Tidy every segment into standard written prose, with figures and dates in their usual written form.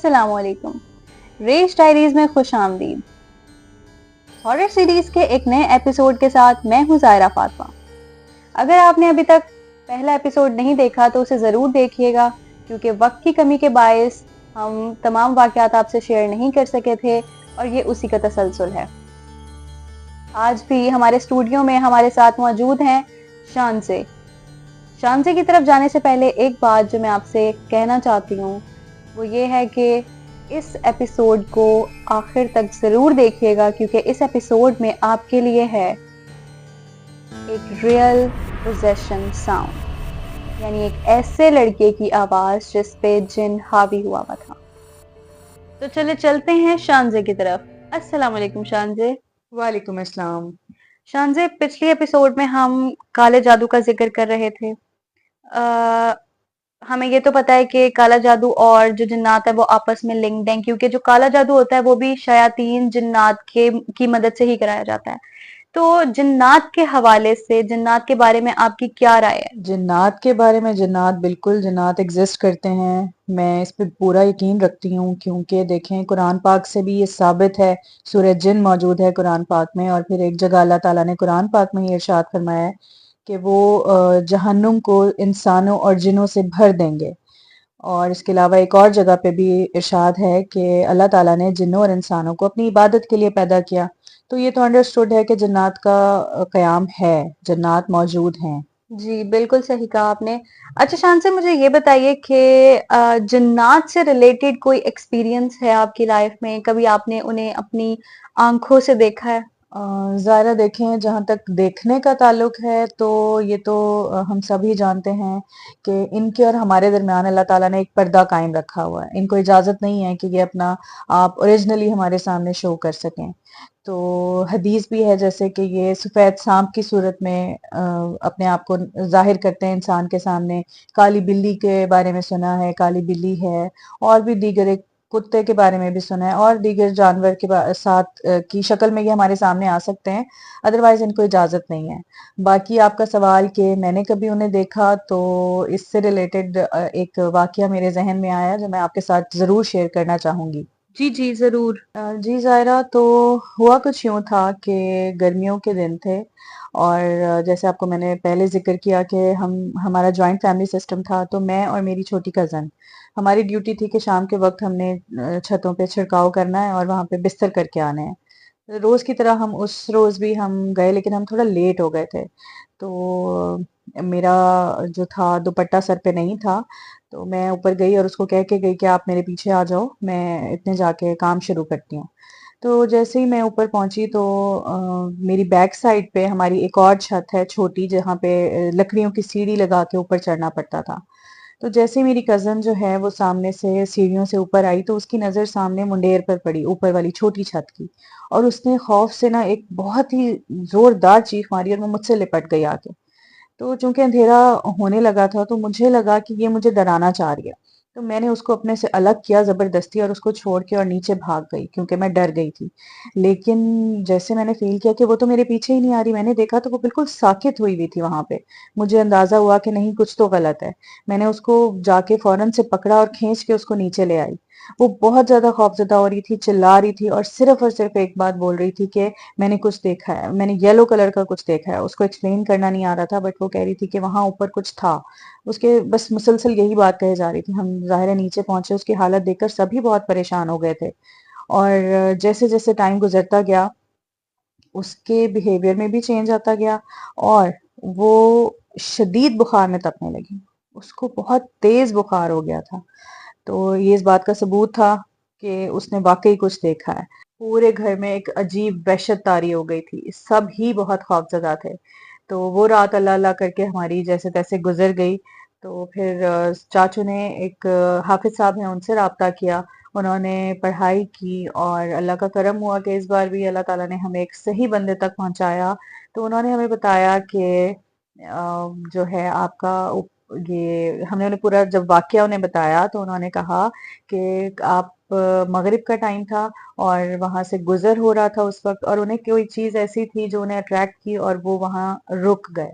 السلام علیکم. ریش ڈائریز میں خوش آمدید. ہارر سیریز کے ایک نئے ایپیسوڈ کے ساتھ میں ہوں زائرہ فاطمہ. اگر آپ نے ابھی تک پہلا ایپیسوڈ نہیں دیکھا تو اسے ضرور دیکھیے گا، کیونکہ وقت کی کمی کے باعث ہم تمام واقعات آپ سے شیئر نہیں کر سکے تھے اور یہ اسی کا تسلسل ہے. آج بھی ہمارے اسٹوڈیو میں ہمارے ساتھ موجود ہیں شانزے. شانزے کی طرف جانے سے پہلے ایک بات جو میں آپ سے کہنا چاہتی ہوں وہ یہ ہے کہ اس ایپیسوڈ کو آخر تک ضرور دیکھیے گا، کیونکہ اس ایپیسوڈ میں آپ کے لیے ہے ایک ریئل پوزیشن ساؤنڈ، یعنی ایک ایسے لڑکے کی آواز جس پہ جن حاوی ہوا ہوا تھا. تو چلے چلتے ہیں شانزے کی طرف. السلام علیکم شانزے. وعلیکم السلام. شانزے، پچھلی ایپیسوڈ میں ہم کالے جادو کا ذکر کر رہے تھے. ہمیں یہ تو پتا ہے کہ کالا جادو اور جو جنات ہے وہ آپس میں لنکڈ ہیں، کیونکہ جو کالا جادو ہوتا ہے وہ بھی شیاطین جنات کی مدد سے ہی کرایا جاتا ہے. تو جنات کے حوالے سے جنات کے بارے میں آپ کی کیا رائے ہے؟ جنات کے بارے میں بالکل جنات ایگزسٹ کرتے ہیں. میں اس پہ پورا یقین رکھتی ہوں، کیونکہ دیکھیں قرآن پاک سے بھی یہ ثابت ہے. سورہ جن موجود ہے قرآن پاک میں، اور پھر ایک جگہ اللہ تعالیٰ نے قرآن پاک میں یہ ارشاد فرمایا ہے کہ وہ جہنم کو انسانوں اور جنوں سے بھر دیں گے. اور اس کے علاوہ ایک اور جگہ پہ بھی ارشاد ہے کہ اللہ تعالیٰ نے جنوں اور انسانوں کو اپنی عبادت کے لیے پیدا کیا. تو یہ تو انڈرسٹوڈ ہے کہ جنات کا قیام ہے، جنات موجود ہیں. جی بالکل صحیح کہا آپ نے. اچھا شان سے مجھے یہ بتائیے کہ جنات سے ریلیٹڈ کوئی ایکسپیرینس ہے آپ کی لائف میں؟ کبھی آپ نے انہیں اپنی آنکھوں سے دیکھا ہے؟ ظاہرہ دیکھیں، جہاں تک دیکھنے کا تعلق ہے تو یہ تو ہم سبھی جانتے ہیں کہ ان کے اور ہمارے درمیان اللہ تعالیٰ نے ایک پردہ قائم رکھا ہوا ہے. ان کو اجازت نہیں ہے کہ یہ اپنا آپ اوریجنلی ہمارے سامنے شو کر سکیں. تو حدیث بھی ہے جیسے کہ یہ سفید سانپ کی صورت میں اپنے آپ کو ظاہر کرتے ہیں انسان کے سامنے. کالی بلی کے بارے میں سنا ہے، کالی بلی ہے. اور بھی دیگر ایک کتے کے بارے میں بھی سنا ہے، اور دیگر جانور کے ساتھ کی شکل میں یہ ہمارے سامنے آ سکتے ہیں. ادروائز ان کو اجازت نہیں ہے. باقی آپ کا سوال کہ میں نے کبھی انہیں دیکھا، تو اس سے ریلیٹڈ ایک واقعہ میرے ذہن میں آیا جو میں آپ کے ساتھ ضرور شیئر کرنا چاہوں گی. جی جی ضرور. جی ظاہرہ، تو ہوا کچھ یوں تھا کہ گرمیوں کے دن تھے، اور جیسے آپ کو میں نے پہلے ذکر کیا کہ ہمارا جوائنٹ فیملی سسٹم تھا. تو میں اور میری چھوٹی کزن، ہماری ڈیوٹی تھی کہ شام کے وقت ہم نے چھتوں پہ چھڑکاؤ کرنا ہے اور وہاں پہ بستر کر کے آنے ہیں. روز کی طرح ہم اس روز بھی ہم گئے، لیکن ہم تھوڑا لیٹ ہو گئے تھے. تو میرا جو تھا دوپٹہ سر پہ نہیں تھا، تو میں اوپر گئی اور اس کو کہہ کے گئی کہ آپ میرے پیچھے آ جاؤ، میں اتنے جا کے کام شروع کرتی ہوں. تو جیسے ہی میں اوپر پہنچی تو میری بیک سائڈ پہ ہماری ایک اور چھت ہے چھوٹی، جہاں پہ لکڑیوں کی سیڑھی لگا کے اوپر چڑھنا پڑتا تھا. تو جیسے میری کزن جو ہے وہ سامنے سے سیڑھیوں سے اوپر آئی، تو اس کی نظر سامنے منڈیر پر پڑی، اوپر والی چھوٹی چھت کی. اور اس نے خوف سے نا ایک بہت ہی زوردار چیخ ماری اور وہ مجھ سے لپٹ گئی آ کے. تو چونکہ اندھیرا ہونے لگا تھا تو مجھے لگا کہ یہ مجھے ڈرانا چاہ رہی ہے. تو میں نے اس کو اپنے سے الگ کیا زبردستی اور اس کو چھوڑ کے اور نیچے بھاگ گئی، کیونکہ میں ڈر گئی تھی. لیکن جیسے میں نے فیل کیا کہ وہ تو میرے پیچھے ہی نہیں آ رہی، میں نے دیکھا تو وہ بالکل ساکت ہوئی تھی وہاں پہ. مجھے اندازہ ہوا کہ نہیں، کچھ تو غلط ہے. میں نے اس کو جا کے فوراً سے پکڑا اور کھینچ کے اس کو نیچے لے آئی. وہ بہت زیادہ خوفزدہ ہو رہی تھی، چلا رہی تھی، اور صرف ایک بات بول رہی تھی کہ میں نے کچھ دیکھا ہے، میں نے یلو کلر کا کچھ دیکھا ہے. اس کو ایکسپلین کرنا نہیں آ رہا تھا، بٹ وہ کہہ رہی تھی کہ وہاں اوپر کچھ تھا. اس کے بس مسلسل یہی بات کہے جا رہی تھی. ہم ظاہر نیچے پہنچے، اس کی حالت دیکھ کر سبھی بہت پریشان ہو گئے تھے. اور جیسے جیسے ٹائم گزرتا گیا اس کے بیہیویئر میں بھی چینج آتا گیا، اور وہ شدید بخار میں تپنے لگی. اس کو بہت تیز بخار ہو گیا تھا. تو یہ اس بات کا ثبوت تھا کہ اس نے واقعی کچھ دیکھا ہے. پورے گھر میں ایک عجیب وحشت طاری ہو گئی تھی، سب ہی بہت خوفزدہ تھے. تو وہ رات اللہ اللہ کر کے ہماری جیسے تیسے گزر گئی. تو پھر چاچو نے ایک حافظ صاحب ہیں، ان سے رابطہ کیا. انہوں نے پڑھائی کی اور اللہ کا کرم ہوا کہ اس بار بھی اللہ تعالیٰ نے ہمیں ایک صحیح بندے تک پہنچایا. تو انہوں نے ہمیں بتایا کہ جو ہے آپ کا یہ، ہم نے انہیں پورا جب واقعہ انہیں بتایا تو انہوں نے کہا کہ آپ مغرب کا ٹائم تھا اور وہاں سے گزر ہو رہا تھا اس وقت، اور انہیں کوئی چیز ایسی تھی جو انہیں اٹریکٹ کی اور وہ وہاں رک گئے.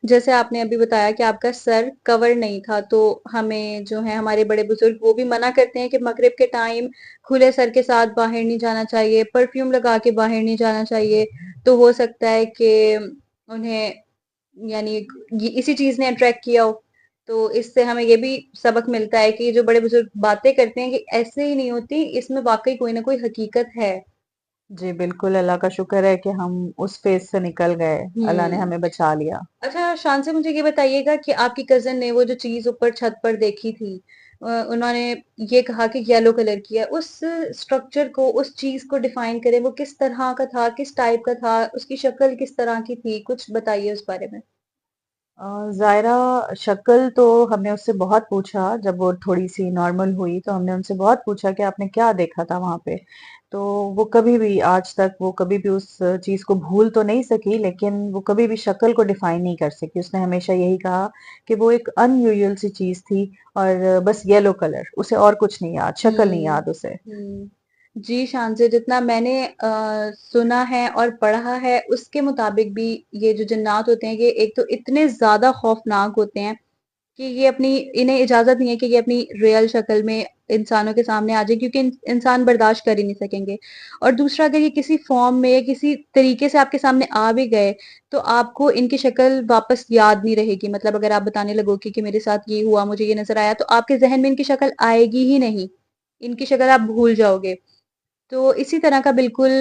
جیسے آپ نے ابھی بتایا کہ آپ کا سر کور نہیں تھا، تو ہمیں جو ہے ہمارے بڑے بزرگ وہ بھی منع کرتے ہیں کہ مغرب کے ٹائم کھلے سر کے ساتھ باہر نہیں جانا چاہیے، پرفیوم لگا کے باہر نہیں جانا چاہیے. تو ہو سکتا ہے کہ انہیں یعنی اسی چیز نے اٹریکٹ کیا ہو. تو اس سے ہمیں یہ بھی سبق ملتا ہے کہ جو بڑے بزرگ باتیں کرتے ہیں کہ ایسے ہی نہیں ہوتی، اس میں واقعی کوئی نہ کوئی حقیقت ہے. جی بالکل، اللہ کا شکر ہے کہ ہم اس فیز سے نکل گئے، اللہ نے ہوں ہمیں بچا لیا. اچھا شان سے مجھے یہ بتائیے گا کہ آپ کی کزن نے وہ جو چیز اوپر چھت پر دیکھی تھی، انہوں نے یہ کہا کہ یلو کلر کی ہے، اس اسٹرکچر کو، اس چیز کو ڈیفائن کریں، وہ کس طرح کا تھا، کس ٹائپ کا تھا، اس کی شکل کس طرح کی تھی، کچھ بتائیے اس بارے میں. ظاہرہ شکل تو ہم نے اس سے بہت پوچھا، جب وہ تھوڑی سی نارمل ہوئی تو ہم نے ان سے بہت پوچھا کہ آپ نے کیا دیکھا تھا وہاں پہ. تو وہ کبھی بھی آج تک وہ کبھی بھی اس چیز کو بھول تو نہیں سکی، لیکن وہ کبھی بھی شکل کو ڈیفائن نہیں کر سکی. اس نے ہمیشہ یہی کہا کہ وہ ایک ان یوزل سی چیز تھی، اور بس یلو کلر، اسے اور کچھ نہیں یاد، شکل نہیں ہوں یاد اسے. ہوں جی شان سے جتنا میں نے سنا ہے اور پڑھا ہے اس کے مطابق بھی یہ جو جنات ہوتے ہیں یہ ایک تو اتنے زیادہ خوفناک ہوتے ہیں کہ یہ انہیں اجازت نہیں ہے کہ یہ اپنی ریئل شکل میں انسانوں کے سامنے آ جائے، کیونکہ انسان برداشت کر ہی نہیں سکیں گے. اور دوسرا اگر یہ کسی فارم میں یا کسی طریقے سے آپ کے سامنے آ بھی گئے تو آپ کو ان کی شکل واپس یاد نہیں رہے گی. مطلب اگر آپ بتانے لگو کہ میرے ساتھ یہ ہوا، مجھے یہ نظر آیا، تو آپ کے ذہن میں ان کی شکل آئے گی ہی نہیں، ان کی شکل آپ بھول جاؤ گے. تو اسی طرح کا بالکل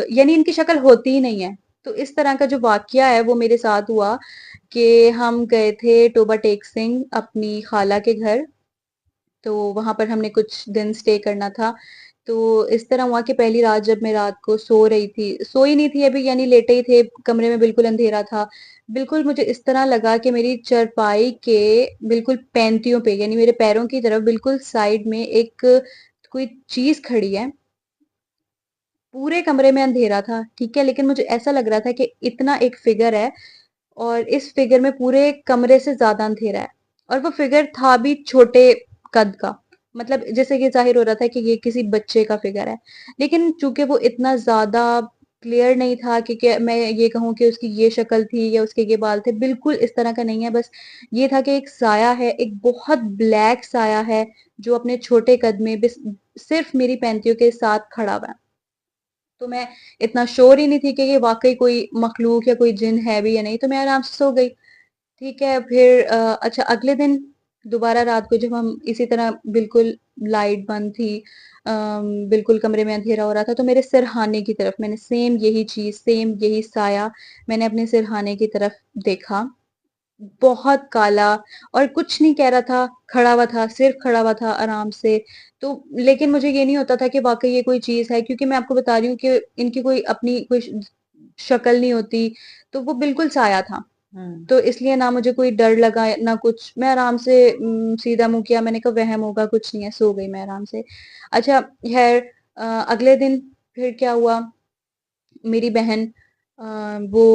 یعنی ان کی شکل ہوتی ہی نہیں ہے. تو اس طرح کا جو واقعہ ہے وہ میرے ساتھ ہوا کہ ہم گئے تھے ٹوبا ٹیک سنگھ اپنی خالہ کے گھر. تو وہاں پر ہم نے کچھ دن سٹے کرنا تھا. تو اس طرح ہوا کہ پہلی رات جب میں رات کو سو رہی تھی، سوئی نہیں تھی ابھی، یعنی لیٹے ہی تھے کمرے میں، بالکل اندھیرا تھا. بالکل مجھے اس طرح لگا کہ میری چرپائی کے بالکل پینتیوں پہ، یعنی میرے پیروں کی طرف بالکل سائڈ میں ایک کوئی چیز کھڑی ہے. پورے کمرے میں اندھیرا تھا، ٹھیک ہے، لیکن مجھے ایسا لگ رہا تھا کہ اتنا ایک فگر ہے اور اس فگر میں پورے کمرے سے زیادہ اندھیرا ہے. اور وہ فگر تھا بھی چھوٹے قد کا، مطلب جیسے کہ ظاہر ہو رہا تھا کہ یہ کسی بچے کا فگر ہے. لیکن چونکہ وہ اتنا زیادہ کلیئر نہیں تھا کہ میں یہ کہوں کہ اس کی یہ شکل تھی یا اس کے یہ بال تھے، بالکل اس طرح کا نہیں ہے. بس یہ تھا کہ ایک سایہ ہے، ایک بہت بلیک سایہ ہے جو اپنے چھوٹے قد میں صرف میری پینتیوں کے ساتھ کھڑا ہوا ہے. تو میں اتنا شور ہی نہیں تھی کہ یہ واقعی کوئی مخلوق یا کوئی جن ہے بھی یا نہیں، تو میں آرام سے سو گئی. ٹھیک ہے، پھر اچھا اگلے دن دوبارہ رات کو جب ہم اسی طرح بالکل لائٹ بند تھی، بالکل کمرے میں اندھیرا ہو رہا تھا، تو میرے سرہانے کی طرف میں نے سیم یہی چیز، سیم یہی سایہ میں نے اپنے سرہانے کی طرف دیکھا. بہت کالا، اور کچھ نہیں کہہ رہا تھا، کھڑا ہوا تھا، صرف کھڑا ہوا تھا آرام سے. تو لیکن مجھے یہ نہیں ہوتا تھا کہ واقعی یہ کوئی چیز ہے، کیونکہ میں آپ کو بتا رہی ہوں کہ ان کی کوئی اپنی کوئی شکل نہیں ہوتی. تو وہ بالکل سایہ تھا. تو اس لیے نہ مجھے کوئی ڈر لگا نہ کچھ، میں آرام سے سیدھا منہ کیا، میں نے کہا وہم ہوگا، کچھ نہیں ہے، سو گئی میں آرام سے. اچھا خیر، اگلے دن پھر کیا ہوا، میری بہن وہ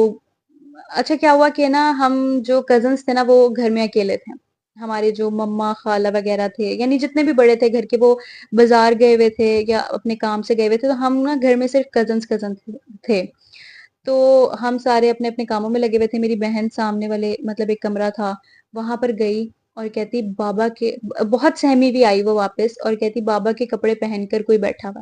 اچھا کیا ہوا کہ نا ہم جو کزنس تھے نا وہ گھر میں اکیلے تھے. ہمارے جو مما خالہ وغیرہ تھے، یعنی جتنے بھی بڑے تھے گھر کے، وہ بازار گئے ہوئے تھے یا اپنے کام سے گئے ہوئے تھے. تو ہم نا گھر میں صرف کزن تھے. تو ہم سارے اپنے اپنے کاموں میں لگے ہوئے تھے. میری بہن سامنے والے مطلب ایک کمرہ تھا وہاں پر گئی اور کہتی بابا کے، بہت سہمی بھی آئی وہ واپس، اور کہتی بابا کے کپڑے پہن کر کوئی بیٹھا ہوا.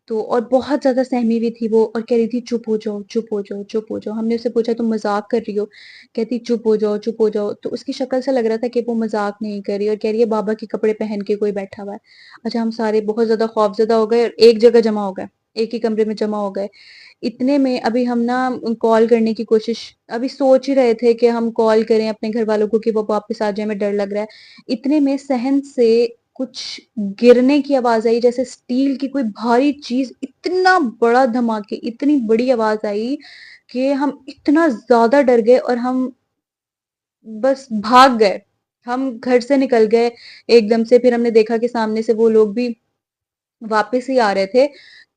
تو اور بہت زیادہ سہمی ہوئی تھی وہ، اور کہہ رہی تھی چپ ہو جاؤ، چپ ہو جاؤ، چپ ہو جاؤ. ہم نے اسے پوچھا تم مذاق کر رہی ہو؟ کہتی چپ ہو جاؤ، چپ ہو جاؤ. تو اس کی شکل سے لگ رہا تھا کہ وہ مذاق نہیں کر رہی، اور کہہ رہی ہے بابا کے کپڑے پہن کے کوئی بیٹھا ہوا ہے. اچھا ہم سارے بہت زیادہ خوفزدہ ہو گئے اور ایک جگہ جمع ہو گئے، ایک ہی کمرے میں جمع ہو گئے. اتنے میں ابھی ہم نا کال کرنے کی کوشش، ابھی سوچ ہی رہے تھے کہ ہم کال کریں اپنے گھر والوں کو کہ وہ واپس آ جائیں، ہمیں ڈر لگ رہا ہے. اتنے میں صحن سے کچھ گرنے کی آواز آئی، جیسے سٹیل کی کوئی بھاری چیز، اتنا بڑا دھماکے، اتنی بڑی آواز آئی کہ ہم اتنا زیادہ ڈر گئے اور ہم بس بھاگ گئے. ہم گھر سے نکل گئے ایک دم سے. پھر ہم نے دیکھا کہ سامنے سے وہ لوگ بھی واپس ہی آ رہے تھے.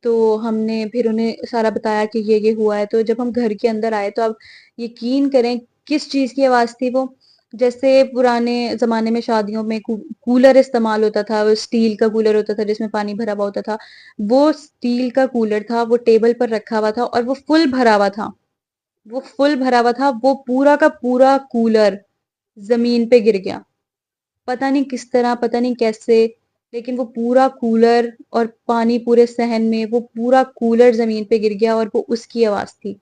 تو ہم نے پھر انہیں سارا بتایا کہ یہ ہوا ہے. تو جب ہم گھر کے اندر آئے تو اب یقین کریں کس چیز کی آواز تھی وہ، جیسے پرانے زمانے میں شادیوں میں کولر استعمال ہوتا تھا، اسٹیل کا کولر ہوتا تھا جس میں پانی بھرا ہوا ہوتا تھا، وہ اسٹیل کا کولر تھا. وہ ٹیبل پر رکھا ہوا تھا اور وہ فل بھرا ہوا تھا. وہ فل بھرا ہوا تھا، وہ پورا کا پورا کولر زمین پہ گر گیا. پتہ نہیں کس طرح، پتہ نہیں کیسے، لیکن وہ پورا کولر اور پانی پورے صحن میں، وہ پورا کولر زمین پہ گر گیا اور وہ اس کی آواز تھی.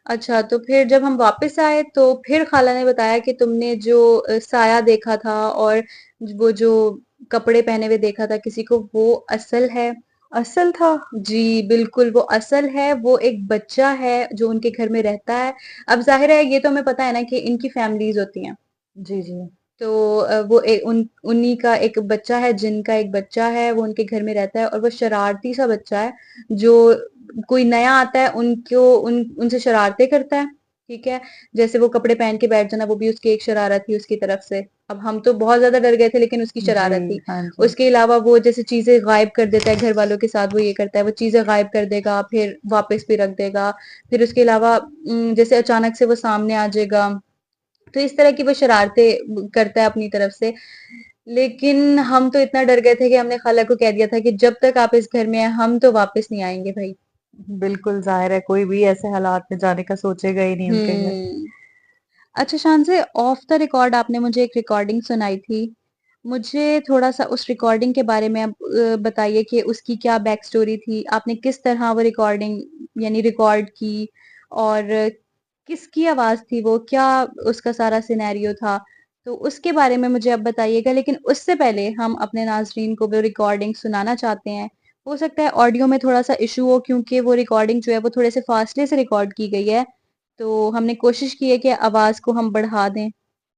اچھا تو پھر جب ہم واپس آئے تو پھر خالہ نے بتایا کہ تم نے جو سایہ دیکھا تھا اور وہ جو کپڑے پہنے ہوئے دیکھا تھا کسی کو، وہ اصل ہے. اصل تھا. جی بالکل وہ اصل ہے، وہ ایک بچہ ہے جو ان کے گھر میں رہتا ہے. اب ظاہر ہے یہ تو ہمیں پتا ہے نا کہ ان کی فیملیز ہوتی ہیں، جی جی. تو وہ انہی کا ایک بچہ ہے، جن کا ایک بچہ ہے، وہ ان کے گھر میں رہتا ہے اور وہ شرارتی سا بچہ ہے، جو کوئی نیا آتا ہے ان سے شرارتیں کرتا ہے. ٹھیک ہے، جیسے وہ کپڑے پہن کے بیٹھ جانا، وہ بھی اس کی ایک شرارت تھی اس کی طرف سے. اب ہم تو بہت زیادہ ڈر گئے تھے، لیکن اس کی جی شرارت تھی. ہاں جی. اس کے علاوہ وہ جیسے چیزیں غائب کر دیتا ہے گھر والوں کے ساتھ، وہ یہ کرتا ہے، وہ چیزیں غائب کر دے گا پھر واپس بھی رکھ دے گا. پھر اس کے علاوہ جیسے اچانک سے وہ سامنے آ جائے گا، تو اس طرح کی وہ شرارتیں کرتا ہے اپنی طرف سے. لیکن ہم تو اتنا ڈر گئے تھے کہ ہم نے خالہ کو کہہ دیا تھا کہ جب تک آپ اس گھر میں ہیں ہم تو واپس نہیں آئیں گے بھائی. بالکل ظاہر ہے کوئی بھی ایسے حالات میں جانے کا سوچے گا ہی نہیں ان کے گھر. اچھا شان سے آف دا ریکارڈ آپ نے مجھے ایک ریکارڈنگ سنائی تھی، مجھے تھوڑا سا اس ریکارڈنگ کے بارے میں بتائیے کہ اس کی کیا بیک سٹوری تھی، آپ نے کس طرح وہ ریکارڈنگ یعنی ریکارڈ کی، اور کس کی آواز تھی وہ، کیا اس کا سارا سینیریو تھا، تو اس کے بارے میں مجھے اب بتائیے گا. لیکن اس سے پہلے ہم اپنے ناظرین کو وہ ریکارڈنگ سنانا چاہتے ہیں. ہو سکتا ہے آڈیو میں تھوڑا سا ایشو ہو، کیونکہ وہ ریکارڈنگ جو ہے وہ تھوڑے سے فاصلے سے ریکارڈ کی گئی ہے، تو ہم نے کوشش کی ہے کہ آواز کو ہم بڑھا دیں.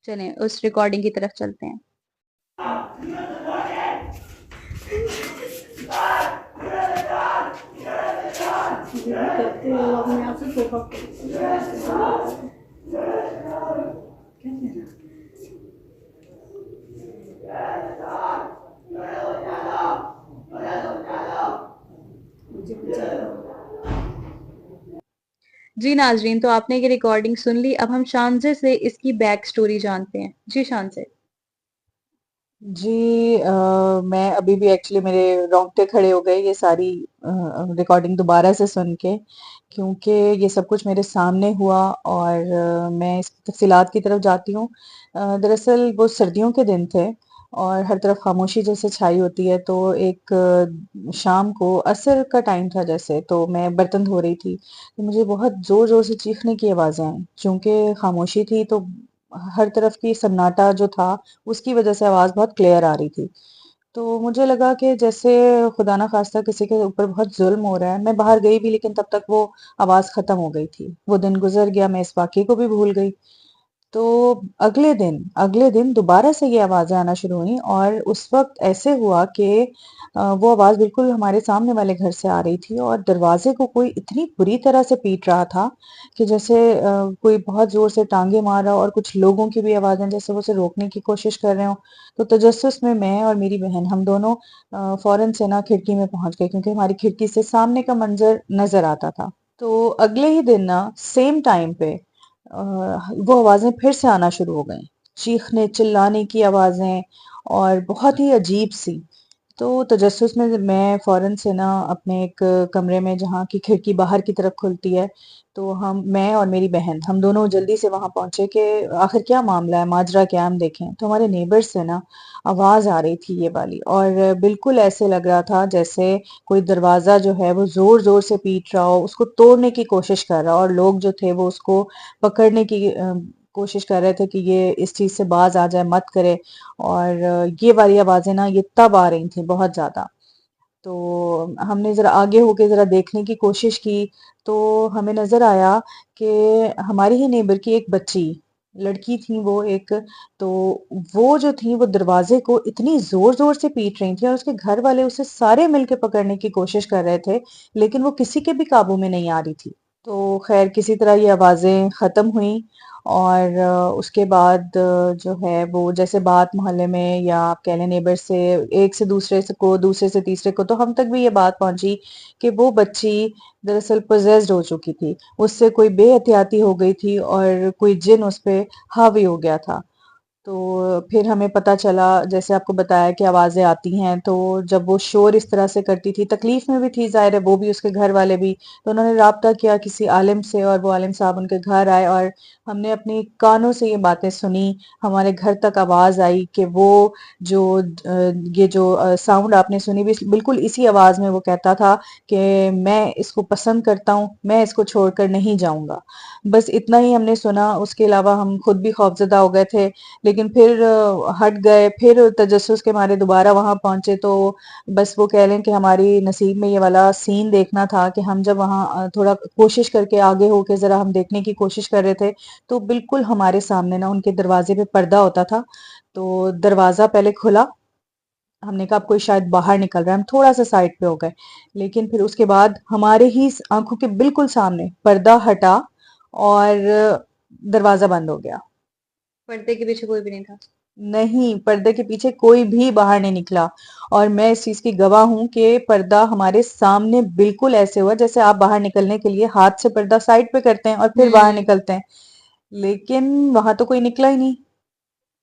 چلیں اس ریکارڈنگ کی طرف چلتے ہیں. جی ناظرین، تو آپ نے یہ ریکارڈنگ سن لی، اب ہم شانزے سے اس کی بیک سٹوری جانتے ہیں. جی شانزے. جی میں ابھی بھی ایکچولی میرے رونگٹے کھڑے ہو گئے یہ ساری ریکارڈنگ دوبارہ سے سن کے، کیونکہ یہ سب کچھ میرے سامنے ہوا اور میں اس کی تفصیلات کی طرف جاتی ہوں. دراصل وہ سردیوں کے دن تھے اور ہر طرف خاموشی جیسے چھائی ہوتی ہے، تو ایک شام کو عصر کا ٹائم تھا جیسے، تو میں برتن دھو رہی تھی تو مجھے بہت زور زور سے چیخنے کی آوازیں آئیں. چونکہ خاموشی تھی تو ہر طرف کی سناٹا جو تھا اس کی وجہ سے آواز بہت کلیئر آ رہی تھی. تو مجھے لگا کہ جیسے خدا نہ خواستہ کسی کے اوپر بہت ظلم ہو رہا ہے. میں باہر گئی بھی لیکن تب تک وہ آواز ختم ہو گئی تھی. وہ دن گزر گیا، میں اس واقعے کو بھی بھول گئی. تو اگلے دن دوبارہ سے یہ آوازیں آنا شروع ہوئیں اور اس وقت ایسے ہوا کہ وہ آواز بالکل ہمارے سامنے والے گھر سے آ رہی تھی اور دروازے کو کوئی اتنی بری طرح سے پیٹ رہا تھا کہ جیسے کوئی بہت زور سے ٹانگے مار رہا، اور کچھ لوگوں کی بھی آوازیں جیسے وہ اسے روکنے کی کوشش کر رہے ہوں. تو تجسس میں اور میری بہن ہم دونوں فوراً سے نا کھڑکی میں پہنچ گئے، کیونکہ ہماری کھڑکی سے سامنے کا منظر نظر آتا تھا. تو اگلے ہی دن نا سیم ٹائم پہ وہ آوازیں پھر سے آنا شروع ہو گئیں، چیخنے چلانے کی آوازیں اور بہت ہی عجیب سی. تو تجسس میں فوراً سے نا اپنے ایک کمرے میں جہاں کی کھڑکی باہر کی طرف کھلتی ہے، تو میں اور میری بہن ہم دونوں جلدی سے وہاں پہنچے کہ آخر کیا معاملہ ہے، ماجرا کیا، ہم دیکھیں. تو ہمارے نیبرز سے نا آواز آ رہی تھی یہ والی، اور بالکل ایسے لگ رہا تھا جیسے کوئی دروازہ جو ہے وہ زور زور سے پیٹ رہا ہو، اس کو توڑنے کی کوشش کر رہا، اور لوگ جو تھے وہ اس کو پکڑنے کی کوشش کر رہے تھے کہ یہ اس چیز سے باز آ جائے، مت کرے. اور یہ والی آوازیں نا یہ تب آ رہی تھیں بہت زیادہ. تو ہم نے ذرا آگے ہو کے ذرا دیکھنے کی کوشش کی تو ہمیں نظر آیا کہ ہماری ہی نیبر کی ایک بچی لڑکی تھی، وہ ایک، تو وہ جو تھی وہ دروازے کو اتنی زور زور سے پیٹ رہی تھی اور اس کے گھر والے اسے سارے مل کے پکڑنے کی کوشش کر رہے تھے، لیکن وہ کسی کے بھی قابو میں نہیں آ رہی تھی. تو خیر کسی طرح یہ آوازیں ختم ہوئیں، اور اس کے بعد جو ہے وہ جیسے بات محلے میں یا آپ کہہ لیں نیبر سے ایک سے دوسرے کو، دوسرے سے تیسرے کو، تو ہم تک بھی یہ بات پہنچی کہ وہ بچی دراصل پوزیسڈ ہو چکی تھی، اس سے کوئی بے احتیاطی ہو گئی تھی اور کوئی جن اس پہ حاوی ہو گیا تھا. تو پھر ہمیں پتہ چلا، جیسے آپ کو بتایا کہ آوازیں آتی ہیں، تو جب وہ شور اس طرح سے کرتی تھی، تکلیف میں بھی تھی ظاہر ہے، وہ بھی اس کے گھر والے بھی، تو انہوں نے رابطہ کیا کسی عالم سے، اور وہ عالم صاحب ان کے گھر آئے، اور ہم نے اپنی کانوں سے یہ باتیں سنی، ہمارے گھر تک آواز آئی کہ وہ جو یہ جو ساؤنڈ آپ نے سنی بالکل اسی آواز میں وہ کہتا تھا کہ میں اس کو پسند کرتا ہوں، میں اس کو چھوڑ کر نہیں جاؤں گا۔ بس اتنا ہی ہم نے سنا، اس کے علاوہ ہم خود بھی خوفزدہ ہو گئے تھے، لیکن پھر ہٹ گئے، پھر تجسس کے مارے دوبارہ وہاں پہنچے، تو بس وہ کہہ لیں کہ ہماری نصیب میں یہ والا سین دیکھنا تھا کہ ہم جب وہاں تھوڑا کوشش کر کے آگے ہو کے ذرا ہم دیکھنے کی کوشش کر رہے تھے، تو بالکل ہمارے سامنے نا ان کے دروازے پہ پردہ ہوتا تھا، تو دروازہ پہلے کھلا، ہم نے کہا اب کوئی شاید باہر نکل رہا ہے، ہم تھوڑا سا سائڈ پہ ہو گئے، لیکن پھر اس کے بعد ہمارے ہی آنکھوں کے بالکل سامنے پردہ ہٹا اور دروازہ بند ہو گیا۔ پردے کے پیچھے کوئی بھی نہیں تھا؟ نہیں، پردے کے پیچھے کوئی بھی باہر نہیں نکلا، اور میں اس چیز کی گواہ ہوں کہ پردہ ہمارے سامنے بالکل ایسے ہوا جیسے آپ باہر نکلنے کے لیے ہاتھ سے پردہ سائڈ پہ کرتے ہیں اور پھر باہر نکلتے ہیں، لیکن وہاں تو کوئی نکلا ہی نہیں۔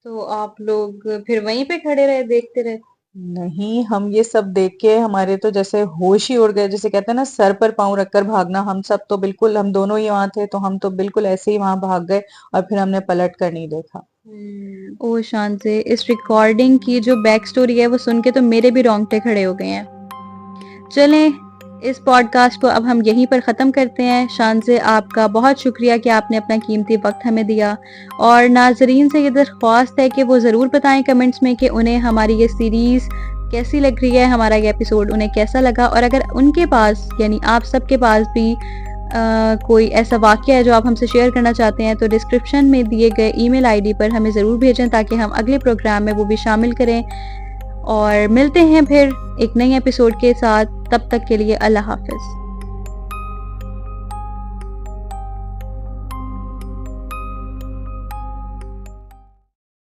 تو آپ لوگ پھر وہیں پہ کھڑے رہے، دیکھتے رہے؟ نہیں، ہم یہ سب دیکھ کے ہمارے تو جیسے ہوش ہی اڑ گئے، جیسے کہتے ہیں نا سر پر پاؤں رکھ کر بھاگنا، ہم سب تو بالکل، ہم دونوں ہی وہاں تھے تو ہم تو بالکل ایسے ہی وہاں بھاگ گئے، اور پھر ہم نے پلٹ کر نہیں دیکھا۔ او شانزے، اس ریکارڈنگ کی جو بیک سٹوری ہے وہ سن کے تو میرے بھی رونگٹے کھڑے ہو گئے ہیں۔ چلیں اس پوڈ کاسٹ کو اب ہم یہیں پر ختم کرتے ہیں۔ شانزے، آپ کا بہت شکریہ کہ آپ نے اپنا قیمتی وقت ہمیں دیا، اور ناظرین سے یہ درخواست ہے کہ وہ ضرور بتائیں کمنٹس میں کہ انہیں ہماری یہ سیریز کیسی لگ رہی ہے، ہمارا یہ ایپیسوڈ انہیں کیسا لگا، اور اگر ان کے پاس یعنی آپ سب کے پاس بھی کوئی ایسا واقعہ ہے جو آپ ہم سے شیئر کرنا چاہتے ہیں تو ڈسکرپشن میں دیے گئے ای میل آئی ڈی پر ہمیں ضرور بھیجیں تاکہ ہم اگلے پروگرام میں وہ بھی شامل کریں، اور ملتے ہیں پھر ایک نئی ایپیسوڈ کے ساتھ۔ تب تک کے لیے اللہ حافظ۔